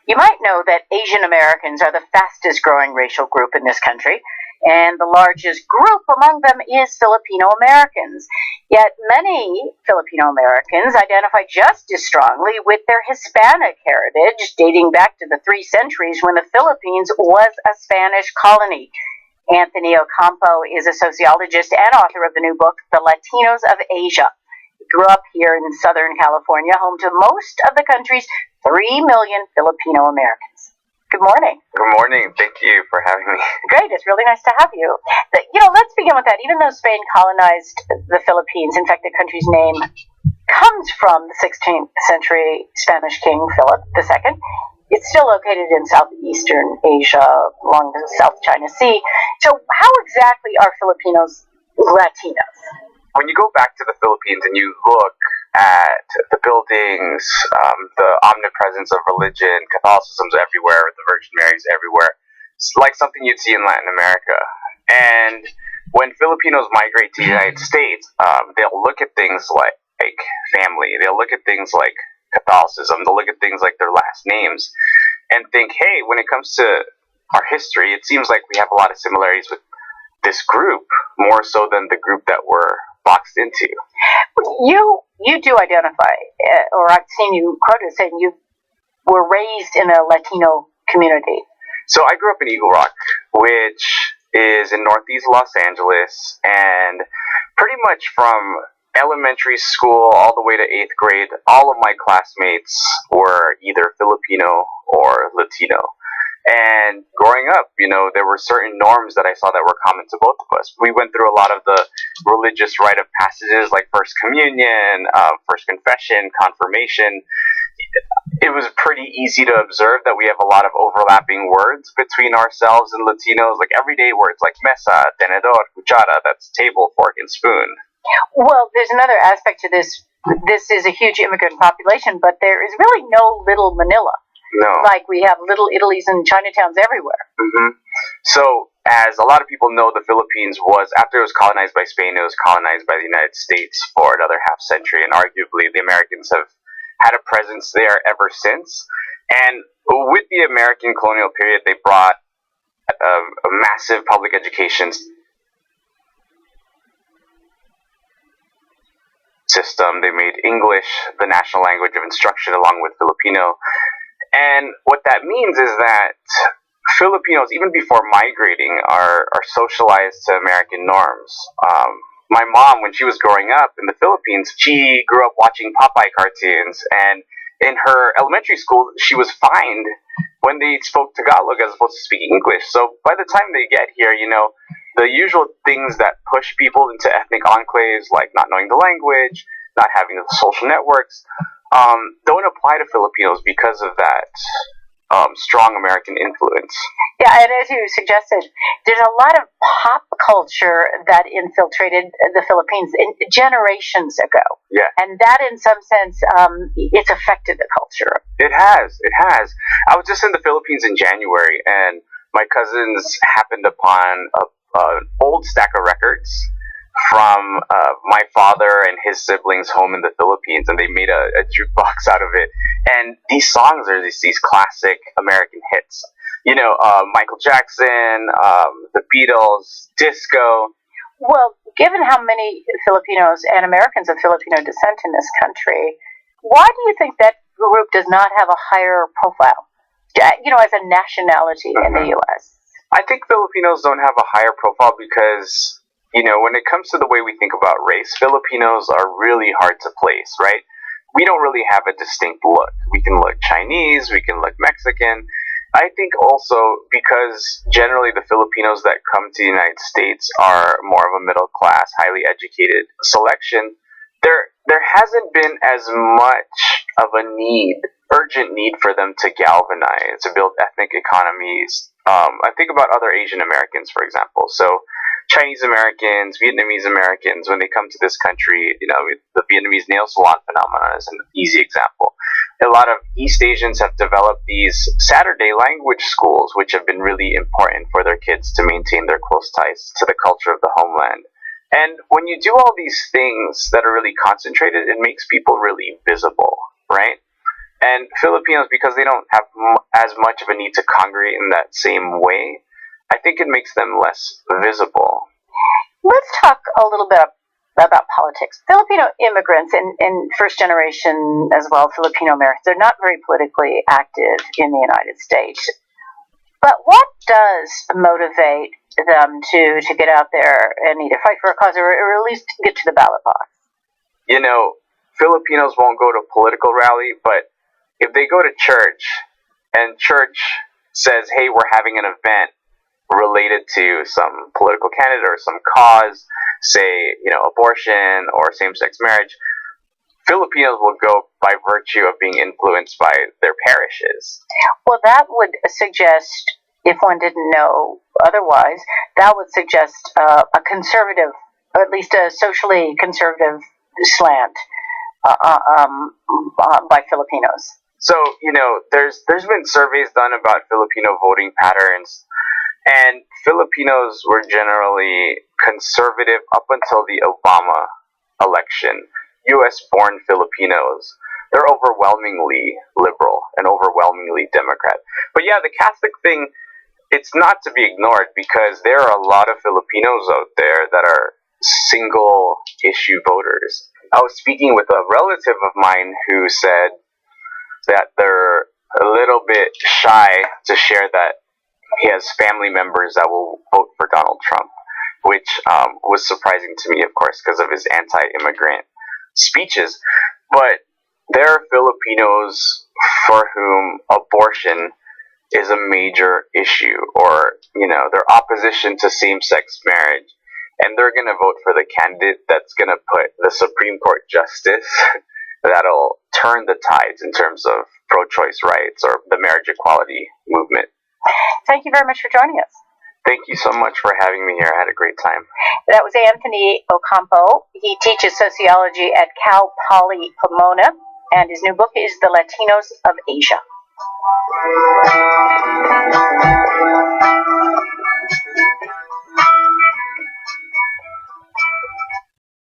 You might know that Asian Americans are the fastest growing racial group in this country, and the largest group among them is Filipino Americans. Yet many Filipino Americans identify just as strongly with their Hispanic heritage, dating back to the 3 centuries when the Philippines was a Spanish colony. Anthony Ocampo is a sociologist and author of the new book, The Latinos of Asia. He grew up here in Southern California, home to most of the country's 3 million Filipino Americans. Good morning. Good morning. Thank you for having me. Great. It's really nice to have you. Let's begin with that. Even though Spain colonized the Philippines, in fact, the country's name comes from the 16th century Spanish king Philip II. It's still located in southeastern Asia along the South China Sea. So how exactly are Filipinos Latinos? When you go back to the Philippines and you look at the buildings, the omnipresence of religion, Catholicism's everywhere, the Virgin Mary's everywhere. It's like something you'd see in Latin America. And when Filipinos migrate to the United States, they'll look at things like family. They'll look at things like Catholicism. They'll look at things like their last names and think, hey, when it comes to our history, it seems like we have a lot of similarities with this group, more so than the group that we're boxed into. You do identify, or I've seen you quoted saying you were raised in a Latino community. So I grew up in Eagle Rock, which is in northeast Los Angeles, and pretty much from elementary school all the way to 8th grade, all of my classmates were either Filipino or Latino. And growing up, there were certain norms that I saw that were common to both of us. We went through a lot of the religious rite of passages like First Communion, First Confession, Confirmation. It was pretty easy to observe that we have a lot of overlapping words between ourselves and Latinos, like everyday words like mesa, tenedor, cuchara, that's table, fork, and spoon. Well, there's another aspect to this. This is a huge immigrant population, but there is really no little Manila. No. Like we have little Italies and Chinatowns everywhere. Mm-hmm. So, as a lot of people know, the Philippines was, after it was colonized by Spain, it was colonized by the United States for another half century, and arguably the Americans have had a presence there ever since. And with the American colonial period, they brought a massive public education system. They made English the national language of instruction along with Filipino. And what that means is that Filipinos, even before migrating, are socialized to American norms. My mom, when she was growing up in the Philippines, she grew up watching Popeye cartoons, and in her elementary school, she was fined when they spoke Tagalog as opposed to speaking English. So by the time they get here, the usual things that push people into ethnic enclaves, like not knowing the language, not having the social networks, don't apply to Filipinos because of that strong American influence. Yeah, and as you suggested, there's a lot of pop culture that infiltrated the Philippines generations ago. Yeah. And that, in some sense, it's affected the culture. It has. I was just in the Philippines in January, and my cousins happened upon an old stack of records from my father and his siblings' home in the Philippines, and they made a jukebox out of it. And these songs are these classic American hits. Michael Jackson, the Beatles, disco. Well, given how many Filipinos and Americans of Filipino descent in this country, why do you think that group does not have a higher profile, as a nationality in the U.S.? I think Filipinos don't have a higher profile because when it comes to the way we think about race, Filipinos are really hard to place, right? We don't really have a distinct look. We can look Chinese, we can look Mexican. I think also because generally the Filipinos that come to the United States are more of a middle class, highly educated selection, there hasn't been as much of a urgent need for them to galvanize, to build ethnic economies. I think about other Asian Americans, for example. So Chinese Americans, Vietnamese Americans, when they come to this country, the Vietnamese nail salon phenomenon is an easy example. A lot of East Asians have developed these Saturday language schools, which have been really important for their kids to maintain their close ties to the culture of the homeland. And when you do all these things that are really concentrated, it makes people really visible, right? And Filipinos, because they don't have as much of a need to congregate in that same way, I think it makes them less visible. Let's talk a little bit about politics. Filipino immigrants and first generation as well, Filipino Americans, they're not very politically active in the United States. But what does motivate them to get out there and either fight for a cause or at least get to the ballot box? You know, Filipinos won't go to a political rally, but if they go to church and church says, hey, we're having an event related to some political candidate or some cause, say, abortion or same-sex marriage, Filipinos will go by virtue of being influenced by their parishes. Well, that would suggest, if one didn't know otherwise, that would suggest a conservative, or at least a socially conservative slant by Filipinos. So, there's been surveys done about Filipino voting patterns, and Filipinos were generally conservative up until the Obama election. U.S.-born Filipinos, they're overwhelmingly liberal and overwhelmingly Democrat. But yeah, the Catholic thing, it's not to be ignored because there are a lot of Filipinos out there that are single-issue voters. I was speaking with a relative of mine who said that they're a little bit shy to share that he has family members that will vote for Donald Trump, which was surprising to me, of course, because of his anti-immigrant speeches. But there are Filipinos for whom abortion is a major issue, or, their opposition to same-sex marriage, and they're going to vote for the candidate that's going to put the Supreme Court justice that'll turn the tides in terms of pro-choice rights or the marriage equality movement. Thank you very much for joining us. Thank you so much for having me here. I had a great time. That was Anthony Ocampo. He teaches sociology at Cal Poly Pomona, and his new book is The Latinos of Asia.